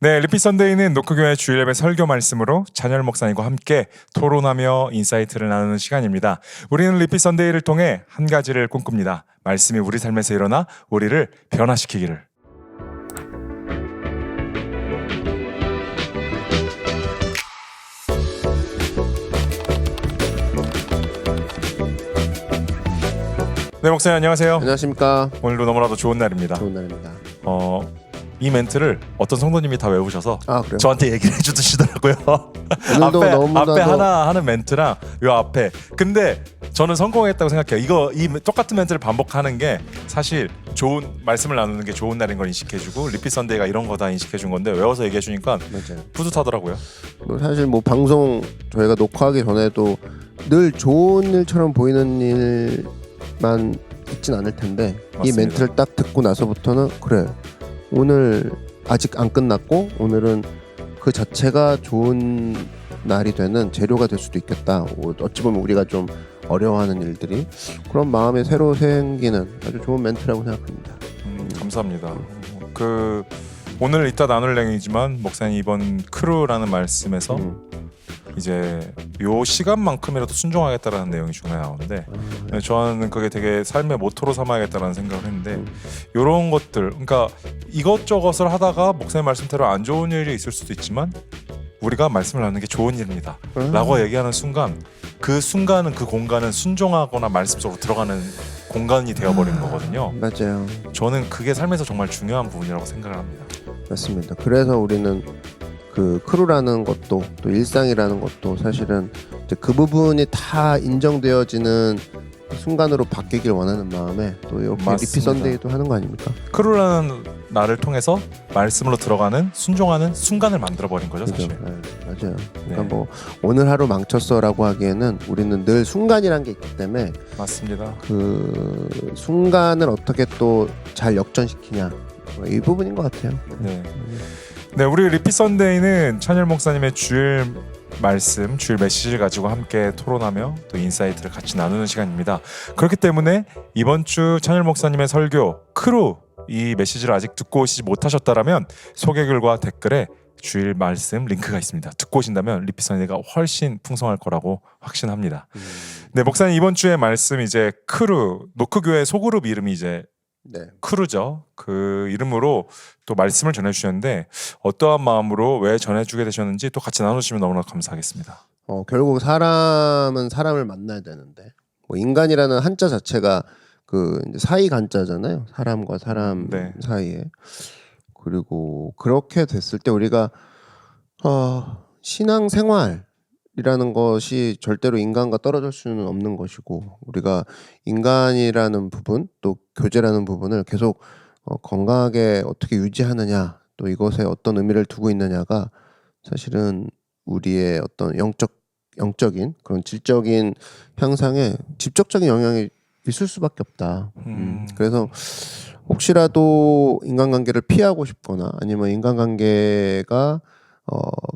네, 리피 선데이는 노크교회 주일 예배 설교 말씀으로 찬열 목사님과 함께 토론하며 인사이트를 나누는 시간입니다. 우리는 리피 선데이를 통해 한 가지를 꿈꿉니다. 말씀이 우리 삶에서 일어나 우리를 변화시키기를. 네, 목사님 안녕하세요. 안녕하십니까. 오늘도 너무나도 좋은 날입니다. 좋은 날입니다. 이 멘트를 어떤 성도님이 다 외우셔서 그래요? 저한테 얘기를 해주시더라고요. 오늘도 너무나도 앞에 하나 하는 멘트랑 요 앞에. 근데 저는 성공했다고 생각해요. 이 똑같은 멘트를 반복하는 게 사실 좋은 말씀을 나누는 게 좋은 날인 걸 인식해주고 리피 선데이가 이런 거 다 인식해준 건데 외워서 얘기해주니까 맞아요. 뿌듯하더라고요. 사실 뭐 방송 저희가 녹화하기 전에도 늘 좋은 일처럼 보이는 일만 있진 않을 텐데 맞습니다. 이 멘트를 딱 듣고 나서부터는 그래, 오늘 아직 안 끝났고 오늘은 그 자체가 좋은 날이 되는 재료가 될 수도 있겠다. 어찌 보면 우리가 좀 어려워하는 일들이 그런 마음에 새로 생기는 아주 좋은 멘트라고 생각합니다. 감사합니다. 오늘 이따 나눌 내용이지만 목사님 이번 크루라는 말씀에서 이제 요 시간만큼이라도 순종하겠다라는 내용이 중간에 나오는데 저는 그게 되게 삶의 모토로 삼아야겠다라는 생각을 했는데 요런 것들, 그러니까 이것저것을 하다가 목사님 말씀대로 안 좋은 일이 있을 수도 있지만 우리가 말씀을 나누는 게 좋은 일입니다 라고 얘기하는 순간 그 순간은 그 공간은 순종하거나 말씀 속으로 들어가는 공간이 되어버리는 거거든요. 맞아요. 저는 그게 삶에서 정말 중요한 부분이라고 생각을 합니다. 맞습니다. 그래서 우리는 그 크루라는 것도 또 일상이라는 것도 사실은 이제 그 부분이 다 인정되어지는 순간으로 바뀌길 원하는 마음에 또 이렇게 리피 선데이도 하는 거 아닙니까? 크루라는 나를 통해서 말씀으로 들어가는 순종하는 순간을 만들어버린 거죠, 사실. 네, 맞아요. 그러니까 네. 뭐 오늘 하루 망쳤어라고 하기에는 우리는 늘 순간이란 게 있기 때문에 맞습니다. 그 순간을 어떻게 또 잘 역전시키냐 이 부분인 것 같아요. 네. 네, 우리 리피 선데이는 찬열 목사님의 주일 말씀, 주일 메시지를 가지고 함께 토론하며 또 인사이트를 같이 나누는 시간입니다. 그렇기 때문에 이번 주 찬열 목사님의 설교 크루 이 메시지를 아직 듣고 오시지 못하셨다라면 소개글과 댓글에 주일 말씀 링크가 있습니다. 듣고 오신다면 리피 선데이가 훨씬 풍성할 거라고 확신합니다. 네, 목사님 이번 주의 말씀 이제 크루, 노크교회 소그룹 이름이 이제 크루죠. 그 이름으로 또 말씀을 전해주셨는데 어떠한 마음으로 왜 전해주게 되셨는지 또 같이 나누시면 너무나 감사하겠습니다. 결국 사람은 사람을 만나야 되는데 뭐 인간이라는 한자 자체가 그 사이 간자잖아요. 사람과 사람 사이에. 그리고 그렇게 됐을 때 우리가 신앙생활이라는 것이 절대로 인간과 떨어질 수는 없는 것이고 우리가 인간이라는 부분 또 교제라는 부분을 계속 건강하게 어떻게 유지하느냐 또 이것에 어떤 의미를 두고 있느냐가 사실은 우리의 어떤 영적인 그런 질적인 향상에 직접적인 영향이 있을 수밖에 없다. 그래서 혹시라도 인간관계를 피하고 싶거나 아니면 인간관계가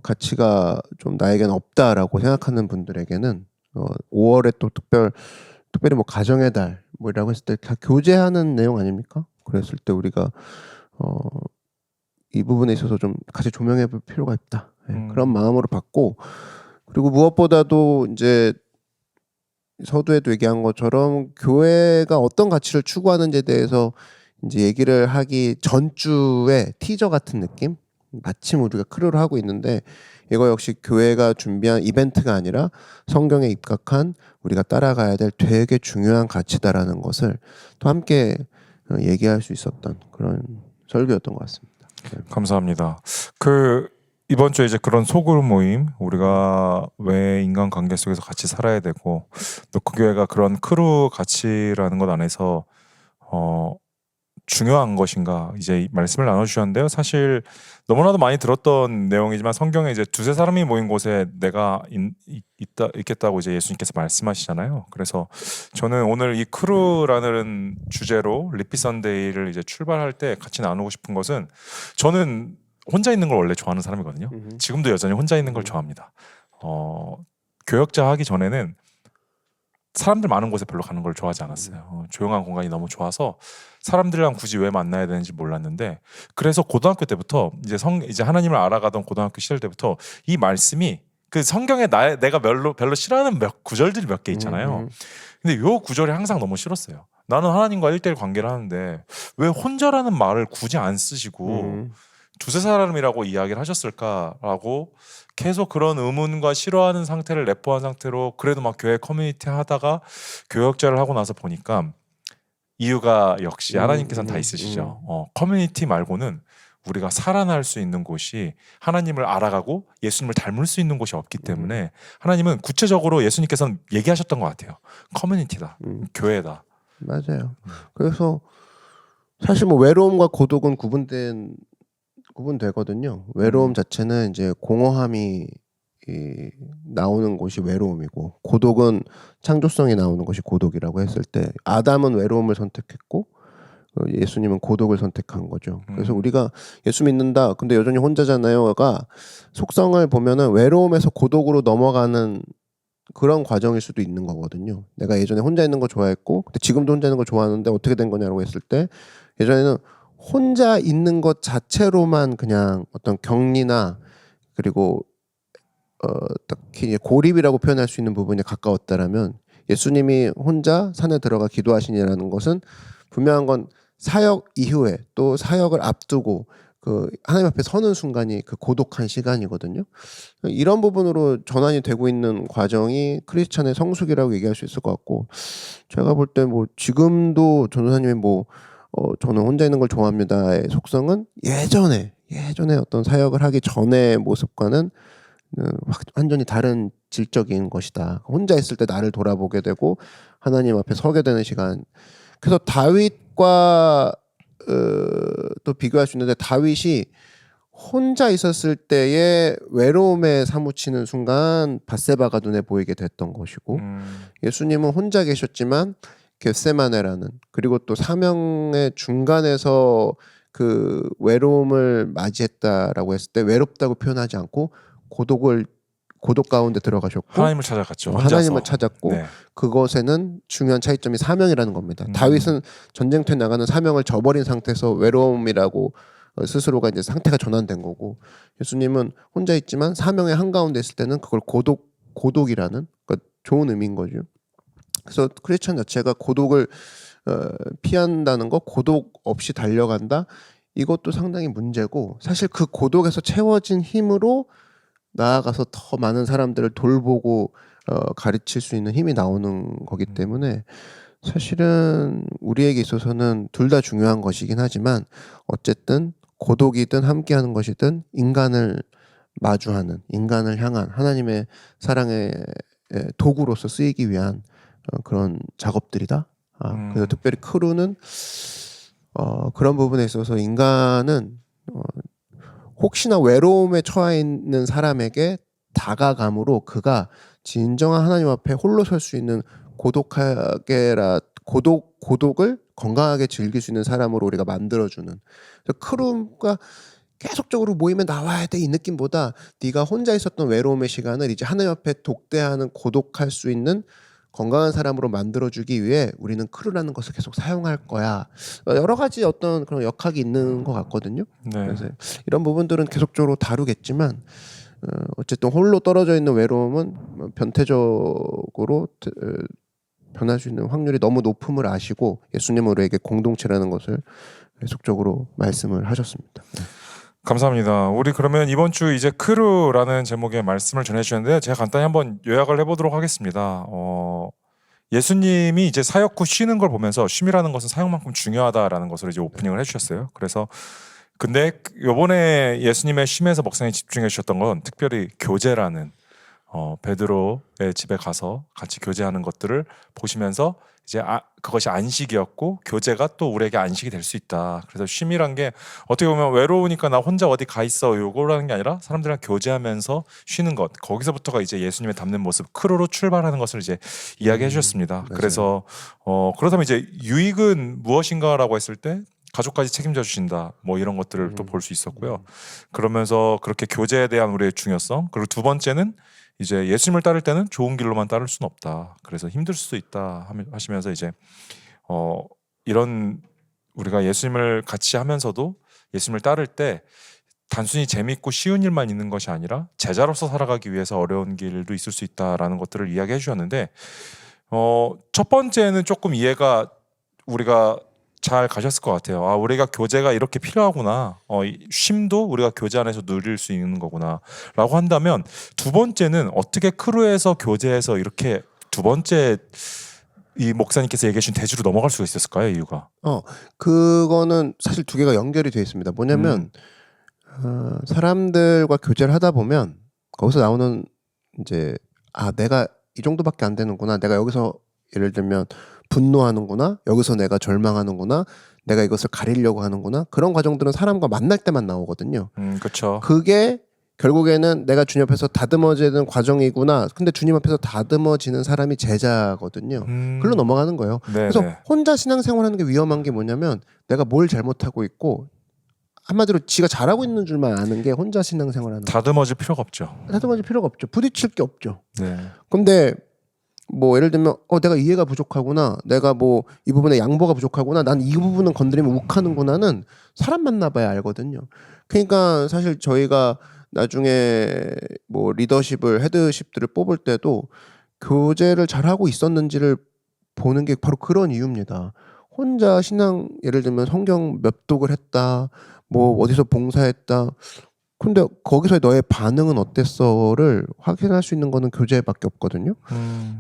가치가 좀 나에게는 없다라고 생각하는 분들에게는 5월에 또 특별히 뭐 가정의 달 뭐라고 했을 때 다 교제하는 내용 아닙니까? 그랬을 때 우리가 이 부분에 있어서 좀 같이 조명해 볼 필요가 있다. 그런 마음으로 받고 그리고 무엇보다도 이제 서두에도 얘기한 것처럼 교회가 어떤 가치를 추구하는지에 대해서 이제 얘기를 하기 전주에 티저 같은 느낌? 마침 우리가 크루를 하고 있는데 이거 역시 교회가 준비한 이벤트가 아니라 성경에 입각한 우리가 따라가야 될 되게 중요한 가치다라는 것을 또 함께 얘기할 수 있었던 그런 설교였던 것 같습니다. 감사합니다. 이번 주에 이제 그런 소그룹 모임, 우리가 왜 인간관계 속에서 같이 살아야 되고 또 그 교회가 그런 크루 가치라는 것 안에서 중요한 것인가 이제 말씀을 나눠주셨는데요. 사실 너무나도 많이 들었던 내용이지만 성경에 이제 두세 사람이 모인 곳에 내가 있겠다고 이제 예수님께서 말씀하시잖아요. 그래서 저는 오늘 이 크루라는 주제로 리피 선데이를 이제 출발할 때 같이 나누고 싶은 것은 저는 혼자 있는 걸 원래 좋아하는 사람이거든요. 지금도 여전히 혼자 있는 걸 좋아합니다. 교역자 하기 전에는 사람들 많은 곳에 별로 가는 걸 좋아하지 않았어요. 조용한 공간이 너무 좋아서 사람들이랑 굳이 왜 만나야 되는지 몰랐는데, 그래서 고등학교 때부터 이제 하나님을 알아가던 고등학교 시절 때부터 이 말씀이 그 성경에 내가 별로 싫어하는 구절들이 몇 개 있잖아요. 근데 요 구절이 항상 너무 싫었어요. 나는 하나님과 1대1 관계를 하는데 왜 혼자라는 말을 굳이 안 쓰시고 두세 사람이라고 이야기를 하셨을까라고 계속 그런 의문과 싫어하는 상태를 내포한 상태로 그래도 막 교회 커뮤니티 하다가 교역자를 하고 나서 보니까 이유가 역시 하나님께서는 다 있으시죠. 커뮤니티 말고는 우리가 살아날 수 있는 곳이 하나님을 알아가고 예수님을 닮을 수 있는 곳이 없기 때문에 하나님은 구체적으로 예수님께서는 얘기하셨던 것 같아요. 커뮤니티다, 교회다. 맞아요. 그래서 사실 뭐 외로움과 고독은 구분되거든요. 외로움 자체는 이제 공허함이 나오는 곳이 외로움이고, 고독은 창조성이 나오는 것이 고독이라고 했을 때, 아담은 외로움을 선택했고 예수님은 고독을 선택한 거죠. 그래서 우리가 예수 믿는다 근데 여전히 혼자잖아요가 속성을 보면은 외로움에서 고독으로 넘어가는 그런 과정일 수도 있는 거거든요. 내가 예전에 혼자 있는 거 좋아했고 근데 지금도 혼자 있는 거 좋아하는데 어떻게 된 거냐고 했을 때, 예전에는 혼자 있는 것 자체로만 그냥 어떤 격리나 그리고 딱히 고립이라고 표현할 수 있는 부분에 가까웠다라면, 예수님이 혼자 산에 들어가 기도하시니라는 것은 분명한 건 사역 이후에 또 사역을 앞두고 그 하나님 앞에 서는 순간이 그 고독한 시간이거든요. 이런 부분으로 전환이 되고 있는 과정이 크리스찬의 성숙이라고 얘기할 수 있을 것 같고, 제가 볼 때 뭐 지금도 전도사님이 저는 혼자 있는 걸 좋아합니다의 속성은 예전에 어떤 사역을 하기 전의 모습과는 완전히 다른 질적인 것이다. 혼자 있을 때 나를 돌아보게 되고 하나님 앞에 서게 되는 시간. 그래서 다윗과 또 비교할 수 있는데, 다윗이 혼자 있었을 때의 외로움에 사무치는 순간 밧세바가 눈에 보이게 됐던 것이고, 예수님은 혼자 계셨지만 겟세마네라는, 그리고 또 사명의 중간에서 그 외로움을 맞이했다라고 했을 때 외롭다고 표현하지 않고 고독 가운데 들어가셨고 하나님을 찾아갔죠. 하나님을 찾았고, 네. 그것에는 중요한 차이점이 사명이라는 겁니다. 다윗은 전쟁터에 나가는 사명을 저버린 상태에서 외로움이라고 스스로가 이제 상태가 전환된 거고, 예수님은 혼자 있지만 사명의 한가운데 있을 때는 그걸 고독이라는, 그러니까 좋은 의미인 거죠. 그래서 크리스천 자체가 고독을 피한다는 거, 고독 없이 달려간다, 이것도 상당히 문제고, 사실 그 고독에서 채워진 힘으로 나아가서 더 많은 사람들을 돌보고 가르칠 수 있는 힘이 나오는 거기 때문에, 사실은 우리에게 있어서는 둘 다 중요한 것이긴 하지만, 어쨌든 고독이든 함께하는 것이든 인간을 마주하는, 인간을 향한 하나님의 사랑의 도구로서 쓰이기 위한 그런 작업들이다. 그래서 특별히 크루는 그런 부분에 있어서 인간은 혹시나 외로움에 처해 있는 사람에게 다가감으로 그가 진정한 하나님 앞에 홀로 설 수 있는 고독을 건강하게 즐길 수 있는 사람으로 우리가 만들어주는, 크루가 계속적으로 모임에 나와야 돼 이 느낌보다, 네가 혼자 있었던 외로움의 시간을 이제 하나님 앞에 독대하는, 고독할 수 있는 건강한 사람으로 만들어주기 위해 우리는 크루라는 것을 계속 사용할 거야. 여러 가지 어떤 그런 역학이 있는 것 같거든요. 네. 그래서 이런 부분들은 계속적으로 다루겠지만, 어쨌든 홀로 떨어져 있는 외로움은 변태적으로 변할 수 있는 확률이 너무 높음을 아시고 예수님은 우리에게 공동체라는 것을 계속적으로 말씀을 하셨습니다. 감사합니다. 우리 그러면 이번 주 이제 크루라는 제목의 말씀을 전해주셨는데, 제가 간단히 한번 요약을 해보도록 하겠습니다. 예수님이 이제 사역 후 쉬는 걸 보면서 쉼이라는 것은 사역만큼 중요하다라는 것을 이제 오프닝을 해주셨어요. 그래서 근데 요번에 예수님의 쉼에서 먹성에 집중해 주셨던 건 특별히 교제라는 베드로의 집에 가서 같이 교제하는 것들을 보시면서 이제 그것이 안식이었고 교제가 또 우리에게 안식이 될 수 있다. 그래서 쉼이란 게 어떻게 보면 외로우니까 나 혼자 어디 가 있어 요거라는 게 아니라 사람들이랑 교제하면서 쉬는 것, 거기서부터가 이제 예수님의 닮는 모습 크루로 출발하는 것을 이제 이야기해 주셨습니다. 맞아요. 그래서 그렇다면 이제 유익은 무엇인가라고 했을 때 가족까지 책임져 주신다. 뭐 이런 것들을 또 볼 수 있었고요. 그러면서 그렇게 교제에 대한 우리의 중요성. 그리고 두 번째는 이제 예수님을 따를 때는 좋은 길로만 따를 수는 없다. 그래서 힘들 수도 있다 하시면서 이제 이런 우리가 예수님을 같이 하면서도 예수님을 따를 때 단순히 재밌고 쉬운 일만 있는 것이 아니라 제자로서 살아가기 위해서 어려운 길도 있을 수 있다라는 것들을 이야기해 주셨는데 첫 번째는 조금 이해가 우리가 잘 가셨을 것 같아요. 아, 우리가 교제가 이렇게 필요하구나. 이 쉼도 우리가 교제 안에서 누릴 수 있는 거구나. 라고 한다면 두 번째는 어떻게 크루에서 교제에서 이렇게 두 번째 이 목사님께서 얘기해 주신 대주로 넘어갈 수가 있었을까요? 이유가? 그거는 사실 두 개가 연결이 되어 있습니다. 뭐냐면 사람들과 교제를 하다 보면 거기서 나오는 이제 내가 이 정도밖에 안 되는구나. 내가 여기서 예를 들면 분노하는구나. 여기서 내가 절망하는구나. 내가 이것을 가리려고 하는구나. 그런 과정들은 사람과 만날 때만 나오거든요. 그렇죠. 그게 결국에는 내가 주님 앞에서 다듬어지는 과정이구나. 근데 주님 앞에서 다듬어지는 사람이 제자거든요. 글로 넘어가는 거예요. 네네. 그래서 혼자 신앙생활하는 게 위험한 게 뭐냐면 내가 뭘 잘못하고 있고 한마디로 지가 잘하고 있는 줄만 아는 게 혼자 신앙생활하는 거예요. 다듬어질 필요가 없죠. 다듬어질 필요가 없죠. 부딪힐 게 없죠. 네. 근데 뭐 예를 들면 내가 이해가 부족하구나. 내가 뭐 이 부분에 양보가 부족하구나. 난 이 부분은 건드리면 욱하는구나는 사람 만나봐야 알거든요. 그러니까 사실 저희가 나중에 뭐 리더십을 헤드십들을 뽑을 때도 교제를 잘하고 있었는지를 보는 게 바로 그런 이유입니다. 혼자 신앙 예를 들면 성경 몇 독을 했다. 뭐 어디서 봉사했다. 근데 거기서 너의 반응은 어땠어를 확인할 수 있는 거는 교제밖에 없거든요.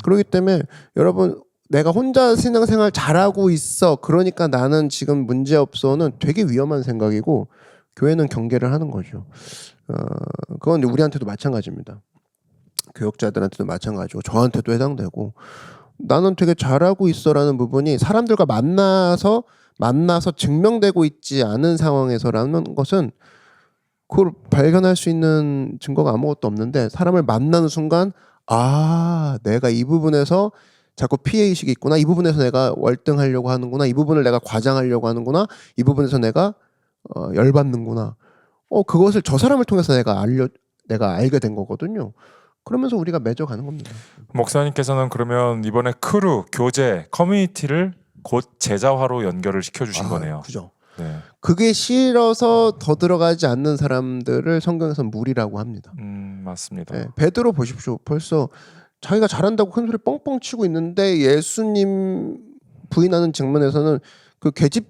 그렇기 때문에 여러분 내가 혼자 신앙생활 잘하고 있어. 그러니까 나는 지금 문제 없어는 되게 위험한 생각이고 교회는 경계를 하는 거죠. 그건 우리한테도 마찬가지입니다. 교역자들한테도 마찬가지고 저한테도 해당되고 나는 되게 잘하고 있어라는 부분이 사람들과 만나서 증명되고 있지 않은 상황에서라는 것은 그걸 발견할 수 있는 증거가 아무것도 없는데 사람을 만나는 순간 내가 이 부분에서 자꾸 피해의식이 있구나. 이 부분에서 내가 월등하려고 하는구나. 이 부분을 내가 과장하려고 하는구나. 이 부분에서 내가 열받는구나. 그것을 저 사람을 통해서 내가 알게 된 거거든요. 그러면서 우리가 맺어가는 겁니다. 목사님께서는 그러면 이번에 크루, 교제, 커뮤니티를 곧 제자화로 연결을 시켜주신 거네요. 그죠. 네. 그게 싫어서 더 들어가지 않는 사람들을 성경에서는 무리라고 합니다. 맞습니다. 네, 베드로 보십시오. 벌써 자기가 잘한다고 큰 소리 뻥뻥 치고 있는데 예수님 부인하는 장면에서는 그 계집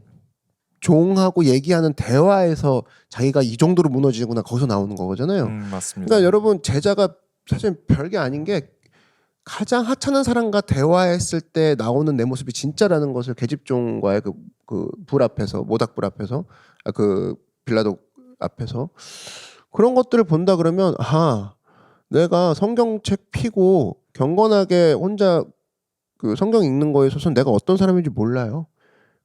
종하고 얘기하는 대화에서 자기가 이 정도로 무너지구나 거기서 나오는 거잖아요. 맞습니다. 그러니까 여러분 제자가 사실 별게 아닌 게 가장 하찮은 사람과 대화했을 때 나오는 내 모습이 진짜라는 것을 계집종과의 그 불 앞에서 모닥불 앞에서 그 빌라도 앞에서 그런 것들을 본다 그러면 내가 성경책 피고 경건하게 혼자 그 성경 읽는 거에 있어서 내가 어떤 사람인지 몰라요.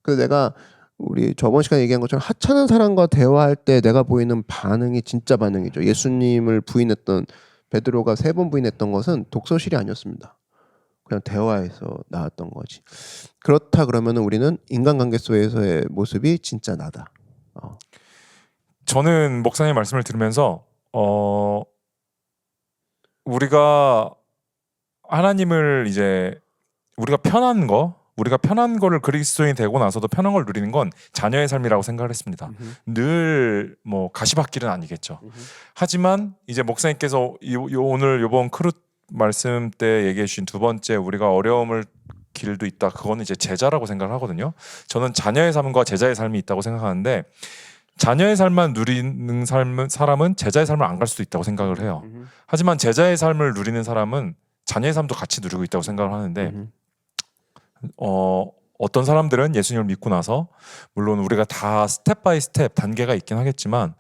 그래서 내가 우리 저번 시간에 얘기한 것처럼 하찮은 사람과 대화할 때 내가 보이는 반응이 진짜 반응이죠. 예수님을 부인했던 베드로가 3번 부인했던 것은 독서실이 아니었습니다. 그냥 대화에서 나왔던 거지. 그렇다 그러면 우리는 인간관계 속에서의 모습이 진짜 나다. 저는 목사님 말씀을 들으면서 우리가 하나님을 이제 우리가 편한 거를 그리스도인이 되고 나서도 편한 걸 누리는 건 자녀의 삶이라고 생각을 했습니다. 늘 뭐 가시밭길은 아니겠죠. 하지만 이제 목사님께서 오늘 이번 크루 말씀 때 얘기해 주신 두 번째 우리가 어려움을 길도 있다. 그거는 이제 제자라고 생각을 하거든요. 저는 자녀의 삶과 제자의 삶이 있다고 생각하는데 자녀의 삶만 누리는 사람은 제자의 삶을 안 갈 수도 있다고 생각을 해요. 하지만 제자의 삶을 누리는 사람은 자녀의 삶도 같이 누리고 있다고 생각을 하는데 어떤 사람들은 예수님을 믿고 나서 물론 우리가 다 스텝 바이 스텝 단계가 있긴 하겠지만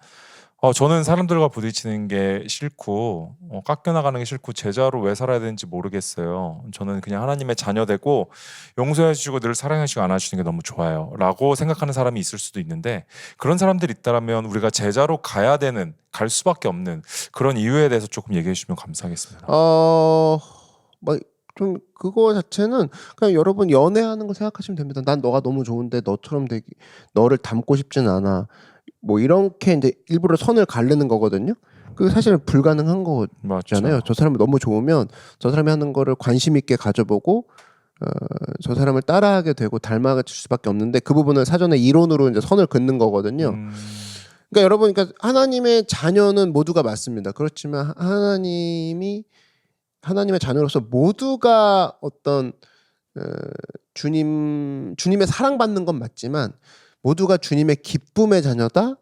저는 사람들과 부딪히는 게 싫고 깎여나가는 게 싫고 제자로 왜 살아야 되는지 모르겠어요. 저는 그냥 하나님의 자녀 되고 용서해 주시고 늘 사랑해 주시고 안아주시는 게 너무 좋아요 라고 생각하는 사람이 있을 수도 있는데 그런 사람들이 있다면 우리가 제자로 갈 수밖에 없는 그런 이유에 대해서 조금 얘기해 주시면 감사하겠습니다. 뭐 좀 그거 자체는 그냥 여러분 연애하는 거 생각하시면 됩니다. 난 너가 너무 좋은데 너처럼 되기 너를 닮고 싶지는 않아. 뭐 이렇게 이제 일부러 선을 가르는 거거든요. 그 사실 불가능한 거잖아요. 맞죠. 저 사람이 너무 좋으면 저 사람이 하는 거를 관심 있게 가져보고 저 사람을 따라하게 되고 닮아갈 수밖에 없는데 그 부분을 사전에 이론으로 이제 선을 긋는 거거든요. 그러니까 여러분, 그러니까 하나님의 자녀는 모두가 맞습니다. 그렇지만 하나님의 자녀로서 모두가 어떤 주님의 사랑받는 건 맞지만 모두가 주님의 기쁨의 자녀다.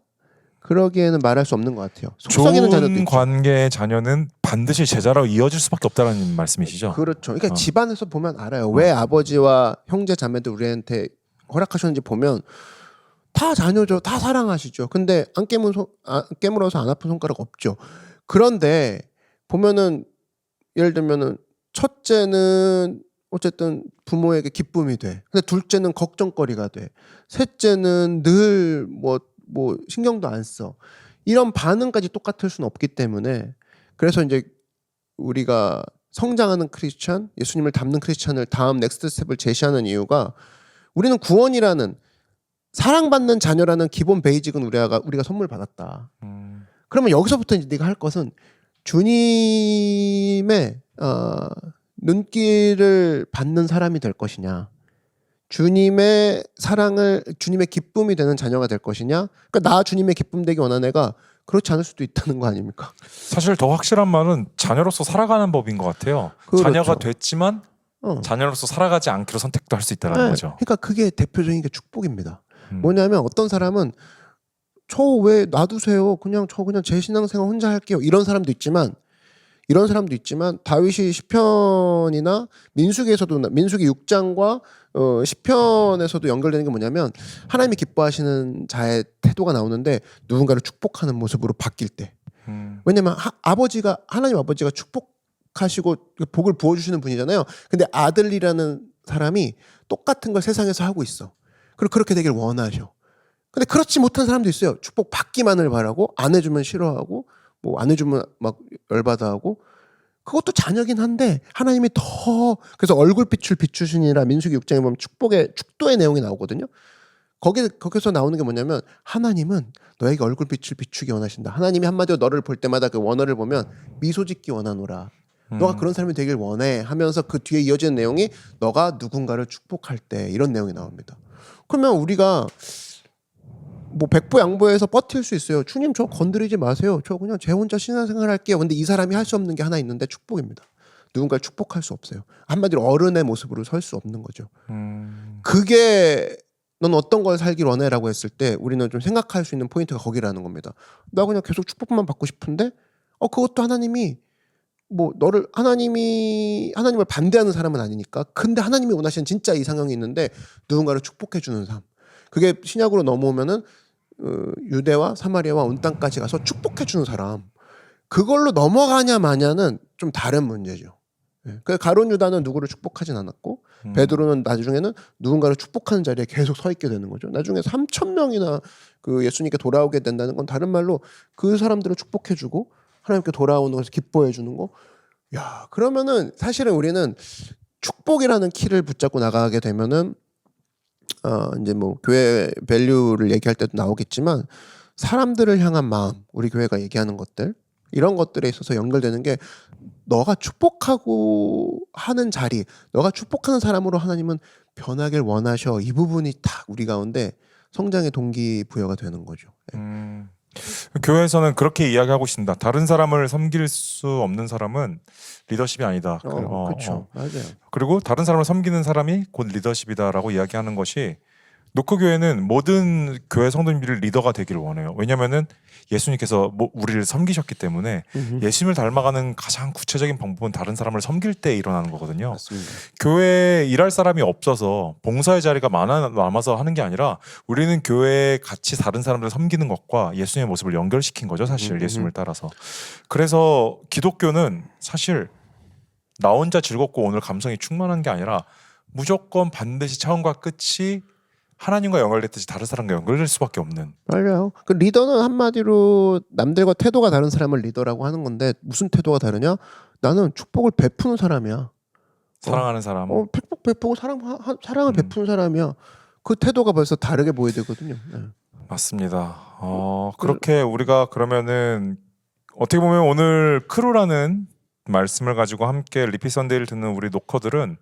그러기에는 말할 수 없는 것 같아요. 속썩이는 자녀도 좋은 있죠. 관계의 자녀는 반드시 제자로 이어질 수밖에 없다는 말씀이시죠. 그렇죠. 그러니까 집안에서 보면 알아요. 왜 아버지와 형제 자매들 우리한테 허락하셨는지 보면 다 자녀죠. 다 사랑하시죠. 근데 안 깨물어서 안 아픈 손가락 없죠. 그런데 보면은 예를 들면은 첫째는 어쨌든 부모에게 기쁨이 돼. 근데 둘째는 걱정거리가 돼. 셋째는 늘 뭐 신경도 안 써. 이런 반응까지 똑같을 수는 없기 때문에 그래서 이제 우리가 성장하는 크리스찬, 예수님을 닮는 크리스찬을 다음 넥스트 스텝을 제시하는 이유가 우리는 구원이라는 사랑받는 자녀라는 기본 베이직은 우리가 선물 받았다. 그러면 여기서부터 이제 네가 할 것은 주님의 눈길을 받는 사람이 될 것이냐, 주님의 사랑을 주님의 기쁨이 되는 자녀가 될 것이냐. 그러니까 나 주님의 기쁨 되기 원하는 애가 그렇지 않을 수도 있다는 거 아닙니까? 사실 더 확실한 말은 자녀로서 살아가는 법인 것 같아요. 그렇죠. 자녀가 됐지만 어. 자녀로서 살아가지 않기로 선택도 할 수 있다는 네. 거죠. 그러니까 그게 대표적인 게 축복입니다. 뭐냐면 어떤 사람은 저 왜 놔두세요? 그냥 제 신앙생활 혼자 할게요. 이런 사람도 있지만 다윗이 시편이나 민수기 6장과 시편에서도 연결되는 게 뭐냐면 하나님이 기뻐하시는 자의 태도가 나오는데 누군가를 축복하는 모습으로 바뀔 때. 왜냐면 하나님 아버지가 축복하시고 복을 부어주시는 분이잖아요. 근데 아들이라는 사람이 똑같은 걸 세상에서 하고 있어. 그리고 그렇게 되길 원하셔. 근데 그렇지 못한 사람도 있어요. 축복 받기만을 바라고 안 해주면 싫어하고 뭐 안 해주면 막 열받아하고. 그것도 자녀긴 한데 하나님이 더 그래서 얼굴빛을 비추시니라 민수기 6장에 보면 축도의 내용이 나오거든요. 거기서 나오는 게 뭐냐면 하나님은 너에게 얼굴빛을 비추기 원하신다. 하나님이 한마디로 너를 볼 때마다 그 원어를 보면 미소 짓기 원하노라. 너가 그런 사람이 되길 원해 하면서 그 뒤에 이어지는 내용이 너가 누군가를 축복할 때 이런 내용이 나옵니다. 그러면 우리가 뭐 백보양보해서 버틸 수 있어요. 주님 저 건드리지 마세요. 저 그냥 제 혼자 신앙생활 할게요. 근데 이 사람이 할 수 없는 게 하나 있는데 축복입니다. 누군가를 축복할 수 없어요. 한마디로 어른의 모습으로 설 수 없는 거죠. 그게 넌 어떤 걸 살길 원해라고 했을 때 우리는 좀 생각할 수 있는 포인트가 거기라는 겁니다. 나 그냥 계속 축복만 받고 싶은데 그것도 하나님이 뭐 하나님을 반대하는 사람은 아니니까. 근데 하나님이 원하시는 진짜 이상형이 있는데 누군가를 축복해 주는 삶. 그게 신약으로 넘어오면은 유대와 사마리아와 온 땅까지 가서 축복해 주는 사람. 그걸로 넘어가냐 마냐는 좀 다른 문제죠. 그 가룟 유다는 누구를 축복하진 않았고 베드로는 나중에는 누군가를 축복하는 자리에 계속 서 있게 되는 거죠. 나중에 3,000명이나 그 예수님께 돌아오게 된다는 건 다른 말로 그 사람들을 축복해 주고 하나님께 돌아오는 것을 기뻐해 주는 거. 야, 그러면은 사실은 우리는 축복이라는 키를 붙잡고 나가게 되면은 이제 뭐 교회 밸류를 얘기할 때도 나오겠지만 사람들을 향한 마음, 우리 교회가 얘기하는 것들 이런 것들에 있어서 연결되는 게 너가 축복하고 하는 자리, 너가 축복하는 사람으로 하나님은 변하길 원하셔. 이 부분이 다 우리 가운데 성장의 동기부여가 되는 거죠. 교회에서는 그렇게 이야기하고 있습니다. 다른 사람을 섬길 수 없는 사람은 리더십이 아니다. 그렇죠. 맞아요. 그리고 다른 사람을 섬기는 사람이 곧 리더십이다라고 이야기하는 것이 노크 교회는 모든 교회 성도님들이 리더가 되기를 원해요. 왜냐하면은 예수님께서 우리를 섬기셨기 때문에 예수님을 닮아가는 가장 구체적인 방법은 다른 사람을 섬길 때 일어나는 거거든요. 맞습니다. 교회에 일할 사람이 없어서 봉사의 자리가 남아서 하는 게 아니라 우리는 교회에 같이 다른 사람들을 섬기는 것과 예수님의 모습을 연결시킨 거죠. 사실 예수님을 따라서. 그래서 기독교는 사실 나 혼자 즐겁고 오늘 감성이 충만한 게 아니라 무조건 반드시 처음과 끝이 하나님과 연결됐듯이 다른 사람과 연결될 수밖에 없는. 맞아요. 그 리더는 한마디로 남들과 태도가 다른 사람을 리더라고 하는 건데 무슨 태도가 다르냐? 나는 축복을 베푸는 사람이야. 사랑하는 사람. 팩폭 베푸고 사랑을 음. 베푸는 사람이야. 그 태도가 벌써 다르게 보여야 되거든요. 네. 맞습니다. 그렇게 우리가 그러면은 어떻게 보면 오늘 크루라는 말씀을 가지고 함께 리피 선데이를 듣는 우리 노커들은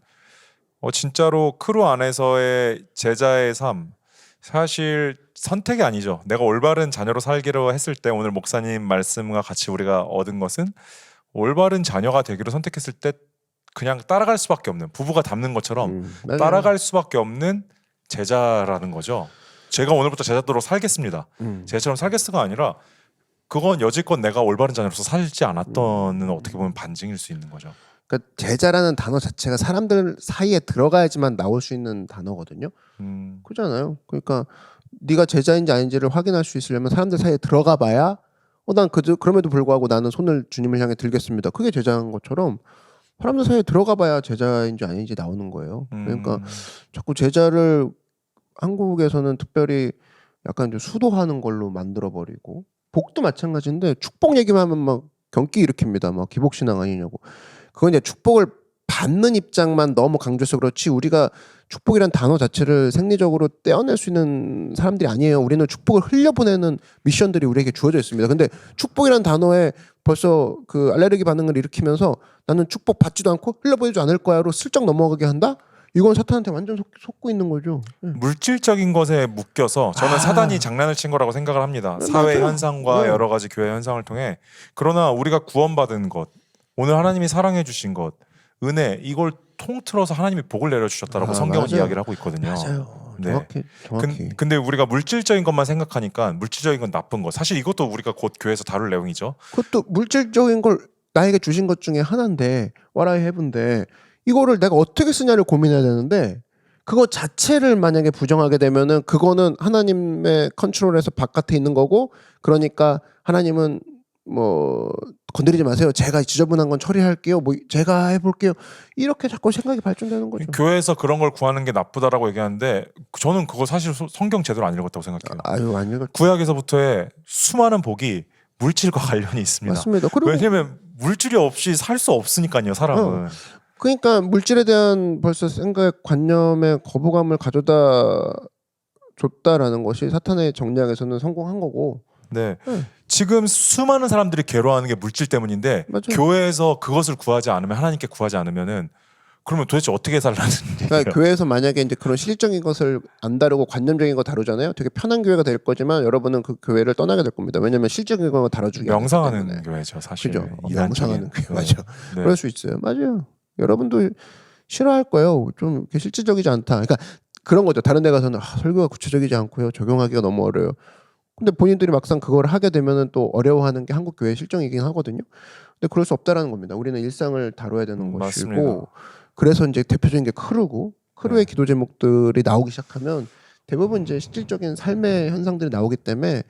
진짜로 크루 안에서의 제자의 삶, 사실 선택이 아니죠. 내가 올바른 자녀로 살기로 했을 때 오늘 목사님 말씀과 같이 우리가 얻은 것은 올바른 자녀가 되기로 선택했을 때 그냥 따라갈 수밖에 없는, 부부가 닮는 것처럼 맞아요. 따라갈 수밖에 없는 제자라는 거죠. 제가 오늘부터 제자도로 살겠습니다. 제처럼 살겠어가 아니라 그건 여지껏 내가 올바른 자녀로서 살지 않았던은 어떻게 보면 반증일 수 있는 거죠. 그러니까 제자라는 단어 자체가 사람들 사이에 들어가야지만 나올 수 있는 단어거든요. 그렇잖아요. 그러니까 네가 제자인지 아닌지를 확인할 수 있으려면 사람들 사이에 들어가 봐야 난 그럼에도 불구하고 나는 손을 주님을 향해 들겠습니다. 그게 제자인 것처럼 사람들 사이에 들어가 봐야 제자인지 아닌지 나오는 거예요. 그러니까 자꾸 제자를 한국에서는 특별히 약간 좀 수도하는 걸로 만들어 버리고, 복도 마찬가지인데 축복 얘기만 하면 막 경기 일으킵니다. 막 기복신앙 아니냐고. 그건 이제 축복을 받는 입장만 너무 강조해서 그렇지, 우리가 축복이란 단어 자체를 생리적으로 떼어낼 수 있는 사람들이 아니에요. 우리는 축복을 흘려보내는 미션들이 우리에게 주어져 있습니다. 근데 축복이란 단어에 벌써 그 알레르기 반응을 일으키면서 나는 축복 받지도 않고 흘려보내지 않을 거야로 슬쩍 넘어가게 한다? 이건 사탄한테 완전 속고 있는 거죠. 물질적인 것에 묶여서 저는 사단이 장난을 친 거라고 생각을 합니다. 사회 맞아요. 현상과 여러 가지 교회 현상을 통해. 그러나 우리가 구원받은 것, 오늘 하나님이 사랑해 주신 것, 은혜, 이걸 통틀어서 하나님이 복을 내려주셨다라고 성경은 맞아요. 이야기를 하고 있거든요. 맞아요. 네. 정확히. 근데 우리가 물질적인 것만 생각하니까 물질적인 건 나쁜 거. 사실 이것도 우리가 곧 교회에서 다룰 내용이죠. 그것도 물질적인 걸 나에게 주신 것 중에 하나인데, what I have인데 이거를 내가 어떻게 쓰냐를 고민해야 되는데, 그거 자체를 만약에 부정하게 되면은 그거는 하나님의 컨트롤에서 바깥에 있는 거고, 그러니까 하나님은 뭐 건드리지 마세요. 제가 지저분한 건 처리할게요. 뭐 제가 해볼게요. 이렇게 자꾸 생각이 발전되는 거죠. 교회에서 그런 걸 구하는 게 나쁘다라고 얘기하는데 저는 그거 사실 성경 제대로 안 읽었다고 생각해요. 아유, 안 읽었죠. 구약에서부터의 수많은 복이 물질과 관련이 있습니다. 맞습니다. 그리고 왜냐면 물질이 없이 살 수 없으니까요, 사람은. 그러니까 물질에 대한 벌써 생각, 관념의 거부감을 가져다 줬다라는 것이 사탄의 정략에서는 성공한 거고. 네. 지금 수많은 사람들이 괴로워하는 게 물질 때문인데 맞아요. 교회에서 그것을 구하지 않으면, 하나님께 구하지 않으면은 그러면 도대체 어떻게 살라는 얘기예요? 그러니까 교회에서 만약에 이제 그런 실질적인 것을 안 다루고 관념적인 거 다루잖아요. 되게 편한 교회가 될 거지만 여러분은 그 교회를 떠나게 될 겁니다. 왜냐하면 실질적인 거 다뤄주기 명상하는 교회죠, 사실. 그죠? 이단적인. 명상하는 교회. 맞아. 네. 그럴 수 있어요. 맞아요. 여러분도 싫어할 거예요. 좀 이렇게 실질적이지 않다. 그러니까 그런 거죠. 다른 데 가서는 설교가 구체적이지 않고요. 적용하기가 너무 어려워요. 근데 본인들이 막상 그걸 하게 되면은 또 어려워하는 게 한국 교회 실정이긴 하거든요. 근데 그럴 수 없다라는 겁니다. 우리는 일상을 다뤄야 되는 것이고, 맞습니다. 그래서 이제 대표적인 게 크루의 네. 기도 제목들이 나오기 시작하면 대부분 이제 실질적인 삶의 현상들이 나오기 때문에,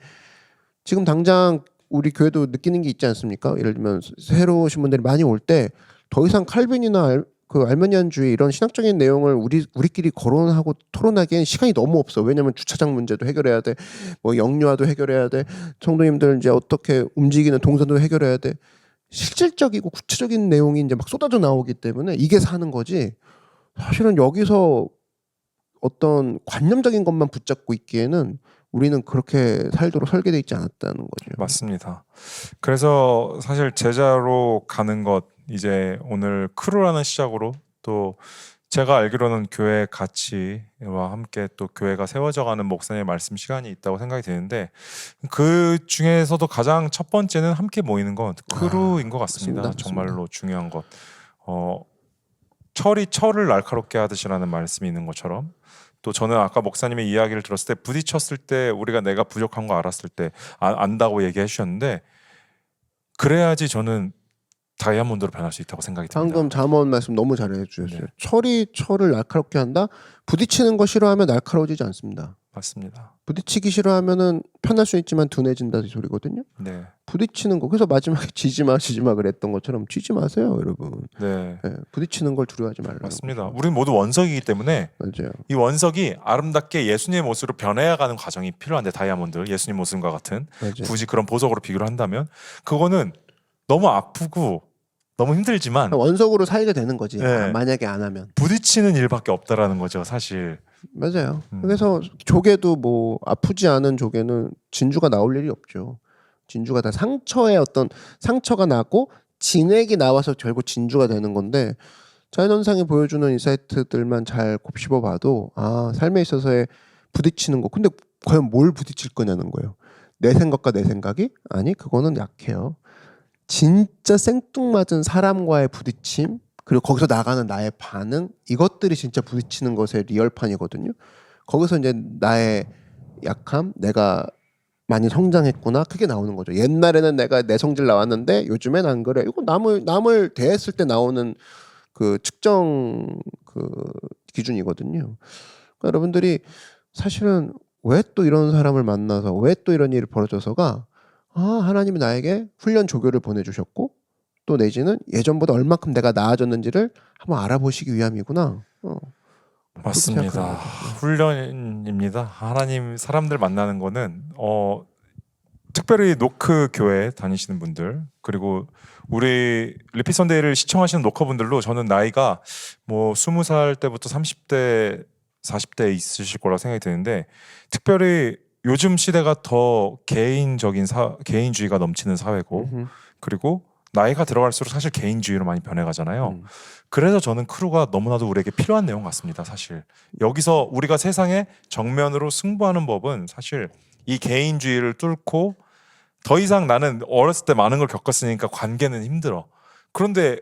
지금 당장 우리 교회도 느끼는 게 있지 않습니까? 예를 들면 새로 오신 분들이 많이 올 때 더 이상 칼빈이나 그 알메니안주의 이런 신학적인 내용을 우리끼리 거론하고 토론하기엔 시간이 너무 없어. 왜냐면 주차장 문제도 해결해야 돼, 뭐 영유아도 해결해야 돼, 성도님들 이제 어떻게 움직이는 동선도 해결해야 돼. 실질적이고 구체적인 내용이 이제 막 쏟아져 나오기 때문에 이게 사는 거지. 사실은 여기서 어떤 관념적인 것만 붙잡고 있기에는 우리는 그렇게 살도록 설계되어 있지 않았다는 거죠. 맞습니다. 그래서 사실 제자로 가는 것, 이제 오늘 크루라는 시작으로 또 제가 알기로는 교회 가치와 함께 또 교회가 세워져가는 목사님의 말씀 시간이 있다고 생각이 드는데, 그 중에서도 가장 첫 번째는 함께 모이는 것, 크루인 것 같습니다. 맞습니다. 정말로 중요한 것. 철이 철을 날카롭게 하듯이라는 말씀이 있는 것처럼, 또 저는 아까 목사님의 이야기를 들었을 때 부딪혔을 때 우리가 내가 부족한 거 알았을 때 안다고 얘기해 주셨는데, 그래야지 저는 다이아몬드로 변할 수 있다고 생각이 듭니다. 방금 잠언 말씀 너무 잘해 주셨어요. 네. 철이 철을 날카롭게 한다. 부딪히는 거 싫어하면 날카로워지지 않습니다. 맞습니다. 부딪히기 싫어하면은 편할 수 있지만 둔해진다 이 소리거든요. 네. 부딪히는 거. 그래서 마지막에 지지 마 그랬던 것처럼 지지 마세요, 여러분. 네. 네, 부딪히는 걸 두려워하지 말라고. 맞습니다. 우리는 모두 원석이기 때문에 맞아요. 이 원석이 아름답게 예수님의 모습으로 변해가는 과정이 필요한데, 다이아몬드, 예수님 모습과 같은, 맞아요. 굳이 그런 보석으로 비교를 한다면 그거는 너무 아프고 너무 힘들지만 원석으로 살게 되는 거지. 네. 만약에 안 하면. 부딪히는 일밖에 없다라는 거죠, 사실. 맞아요. 그래서 조개도 뭐 아프지 않은 조개는 진주가 나올 일이 없죠. 진주가 다 상처에 어떤 상처가 나고 진액이 나와서 결국 진주가 되는 건데 자연현상이 보여주는 인사이트들만 잘 곱씹어 봐도 아 삶에 있어서의 부딪히는 거 근데 과연 뭘 부딪힐 거냐는 거예요. 내 생각과 내 생각이? 아니 그거는 약해요. 진짜 생뚱맞은 사람과의 부딪힘 그리고 거기서 나가는 나의 반응 이것들이 진짜 부딪히는 것의 리얼판이거든요. 거기서 이제 나의 약함 내가 많이 성장했구나 그게 나오는 거죠. 옛날에는 내가 내 성질 나왔는데 요즘엔 안 그래. 이거 남을 대했을 때 나오는 그 측정 그 기준이거든요. 그러니까 여러분들이 사실은 왜 또 이런 사람을 만나서 왜 또 이런 일이 벌어져서가 아 하나님이 나에게 훈련 조교를 보내주셨고 또 내지는 예전보다 얼마큼 내가 나아졌는지를 한번 알아보시기 위함이구나. 맞습니다. 훈련입니다. 하나님 사람들 만나는 거는 특별히 노크 교회 다니시는 분들 그리고 우리 리피 선데이를 시청하시는 노커분들도 저는 나이가 뭐 20살 때부터 30대 40대 있으실 거라고 생각이 드는데 특별히 요즘 시대가 더 개인주의가 넘치는 사회고 그리고 나이가 들어갈수록 사실 개인주의로 많이 변해가잖아요. 그래서 저는 크루가 너무나도 우리에게 필요한 내용 같습니다. 사실 여기서 우리가 세상에 정면으로 승부하는 법은 사실 이 개인주의를 뚫고 더 이상 나는 어렸을 때 많은 걸 겪었으니까 관계는 힘들어. 그런데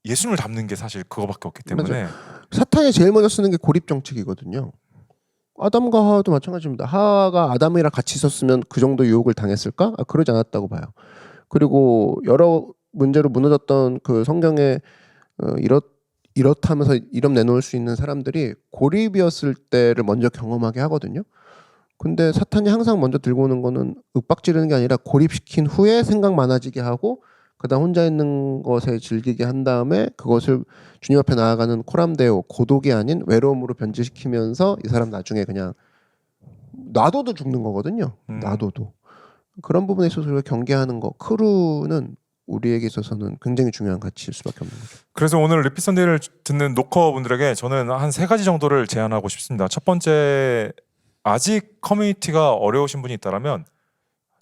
예수님을 닮는 게 사실 그거밖에 없기 때문에 사탄이 제일 먼저 쓰는 게 고립 정책이거든요. 아담과 하와도 마찬가지입니다. 하와가 아담이랑 같이 있었으면 그 정도 유혹을 당했을까? 그러지 않았다고 봐요. 그리고 여러 문제로 무너졌던 그 성경에 이렇다면서 이름 내놓을 수 있는 사람들이 고립이었을 때를 먼저 경험하게 하거든요. 근데 사탄이 항상 먼저 들고 오는 거는 윽박지르는 게 아니라 고립시킨 후에 생각 많아지게 하고 그다음 혼자 있는 것에 즐기게 한 다음에 그것을 주님 앞에 나아가는 코람데오 고독이 아닌 외로움으로 변질시키면서 이 사람 나중에 그냥 놔둬도 죽는 거거든요. 놔둬도 그런 부분에 있어서 우리가 경계하는 거 크루는 우리에게 있어서는 굉장히 중요한 가치일 수밖에 없는 거죠. 그래서 오늘 리피 선데이를 듣는 노커분들에게 저는 한 3가지 정도를 제안하고 싶습니다. 첫 번째 아직 커뮤니티가 어려우신 분이 있다면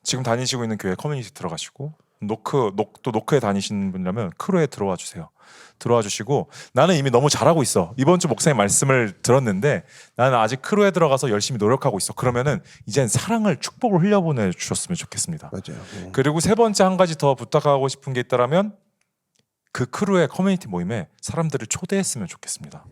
지금 다니시고 있는 교회 커뮤니티 들어가시고 또 노크에 다니시는 분이라면 크루에 들어와 주세요. 들어와 주시고 나는 이미 너무 잘하고 있어. 이번 주 목사님 말씀을 들었는데 나는 아직 크루에 들어가서 열심히 노력하고 있어. 그러면은 이젠 사랑을 축복을 흘려보내 주셨으면 좋겠습니다. 맞아요. 그리고 세 번째 한 가지 더 부탁하고 싶은 게 있다면 그 크루의 커뮤니티 모임에 사람들을 초대했으면 좋겠습니다.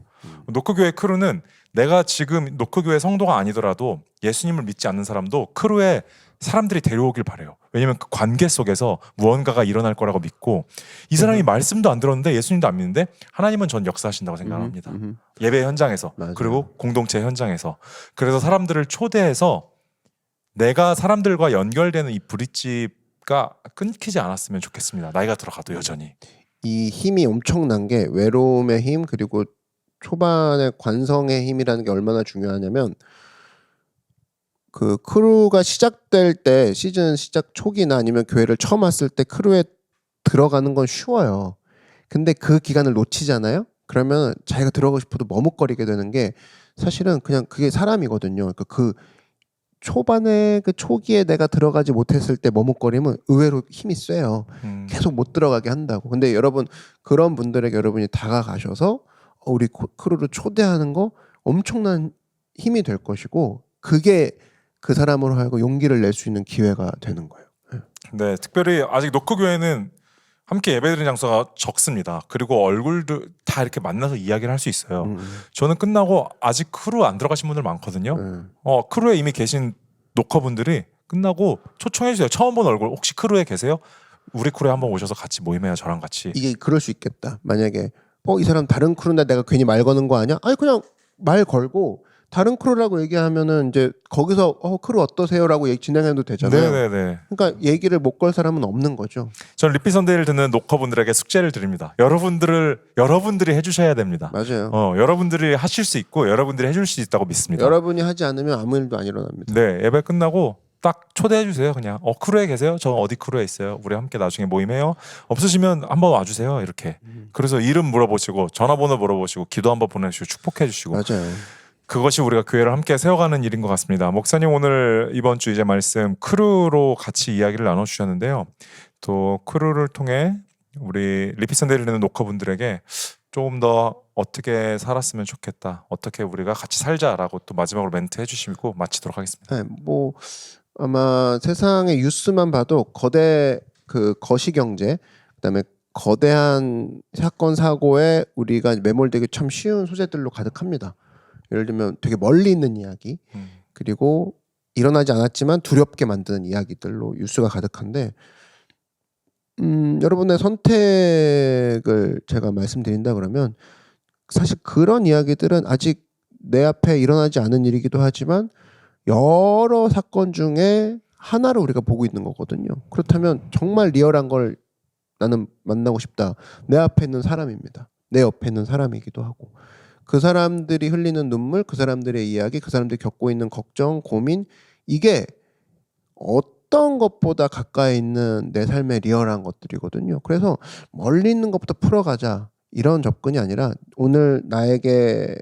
노크교회 크루는 내가 지금 노크교회 성도가 아니더라도 예수님을 믿지 않는 사람도 크루에 사람들이 데려오길 바래요. 왜냐면 그 관계 속에서 무언가가 일어날 거라고 믿고 이 사람이 말씀도 안 들었는데 예수님도 안 믿는데 하나님은 전 역사하신다고 생각합니다. 예배 현장에서 맞아요. 그리고 공동체 현장에서 그래서 사람들을 초대해서 내가 사람들과 연결되는 이 브릿지가 끊기지 않았으면 좋겠습니다. 나이가 들어가도 여전히. 이 힘이 엄청난 게 외로움의 힘 그리고 초반의 관성의 힘이라는 게 얼마나 중요하냐면 그 크루가 시작될 때 시즌 시작 초기나 아니면 교회를 처음 왔을 때 크루에 들어가는 건 쉬워요. 근데 그 기간을 놓치잖아요. 그러면 자기가 들어가고 싶어도 머뭇거리게 되는 게 사실은 그냥 그게 사람이거든요. 그러니까 그 초반에 그 초기에 내가 들어가지 못했을 때 머뭇거리면 의외로 힘이 세요. 계속 못 들어가게 한다고. 근데 여러분 그런 분들에게 여러분이 다가가셔서 우리 크루를 초대하는 거 엄청난 힘이 될 것이고 그게 그 사람으로 하여금 용기를 낼 수 있는 기회가 되는 거예요. 네, 특별히 아직 노크 교회는 함께 예배드리는 장소가 적습니다. 그리고 얼굴도 다 이렇게 만나서 이야기를 할 수 있어요. 저는 끝나고 아직 크루 안 들어가신 분들 많거든요. 크루에 이미 계신 노커분들이 끝나고 초청해 주세요. 처음 본 얼굴 혹시 크루에 계세요? 우리 크루에 한번 오셔서 같이 모임해요. 저랑 같이. 이게 그럴 수 있겠다. 만약에 이 사람 다른 크루인데 내가 괜히 말 거는 거 아니야? 아니 그냥 말 걸고 다른 크루라고 얘기하면은 이제 거기서 크루 어떠세요라고 진행해도 되잖아요. 네네네. 그러니까 얘기를 못 걸 사람은 없는 거죠. 전 리피 선데이를 듣는 노커분들에게 숙제를 드립니다. 여러분들이 해주셔야 됩니다. 맞아요. 여러분들이 하실 수 있고 여러분들이 해줄 수 있다고 믿습니다. 여러분이 하지 않으면 아무 일도 안 일어납니다. 네, 예배 끝나고 딱 초대해 주세요. 그냥 크루에 계세요? 저 어디 크루에 있어요. 우리 함께 나중에 모임해요. 없으시면 한번 와주세요. 이렇게. 그래서 이름 물어보시고 전화번호 물어보시고 기도 한번 보내주시고 축복해 주시고 맞아요. 그것이 우리가 교회를 함께 세워가는 일인 것 같습니다. 목사님 오늘 이번 주 이제 말씀 크루로 같이 이야기를 나눠주셨는데요. 또 크루를 통해 우리 리피선데이를 듣는 녹화분들에게 조금 더 어떻게 살았으면 좋겠다. 어떻게 우리가 같이 살자라고 또 마지막으로 멘트 해주시고 마치도록 하겠습니다. 네, 뭐 아마 세상의 뉴스만 봐도 거대 그 거시경제 그다음에 거대한 사건 사고에 우리가 매몰되기 참 쉬운 소재들로 가득합니다. 예를 들면 되게 멀리 있는 이야기 그리고 일어나지 않았지만 두렵게 만드는 이야기들로 뉴스가 가득한데 여러분의 선택을 제가 말씀드린다 그러면 사실 그런 이야기들은 아직 내 앞에 일어나지 않은 일이기도 하지만 여러 사건 중에 하나를 우리가 보고 있는 거거든요. 그렇다면 정말 리얼한 걸 나는 만나고 싶다. 내 앞에 있는 사람입니다. 내 옆에 있는 사람이기도 하고 그 사람들이 흘리는 눈물, 그 사람들의 이야기, 그 사람들이 겪고 있는 걱정, 고민 이게 어떤 것보다 가까이 있는 내 삶의 리얼한 것들이거든요. 그래서 멀리 있는 것부터 풀어가자 이런 접근이 아니라 오늘 나에게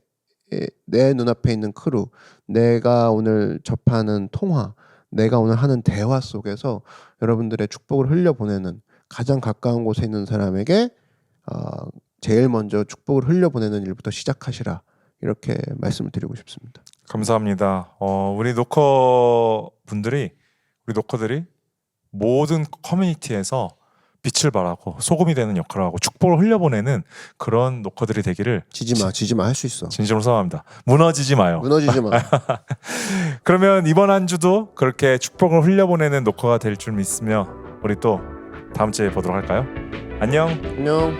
내 눈앞에 있는 크루, 내가 오늘 접하는 통화, 내가 오늘 하는 대화 속에서 여러분들의 축복을 흘려보내는 가장 가까운 곳에 있는 사람에게 제일 먼저 축복을 흘려보내는 일부터 시작하시라 이렇게 말씀을 드리고 싶습니다. 감사합니다. 우리 노커분들이 우리 노커들이 모든 커뮤니티에서 빛을 발하고 소금이 되는 역할을 하고 축복을 흘려보내는 그런 노커들이 되기를 지지 마 할 수 있어. 진심으로 소망합니다. 무너지지 마요. 무너지지 마. 그러면 이번 한 주도 그렇게 축복을 흘려보내는 노커가 될 줄 믿으며 우리 또 다음 주에 보도록 할까요? 안녕. 안녕.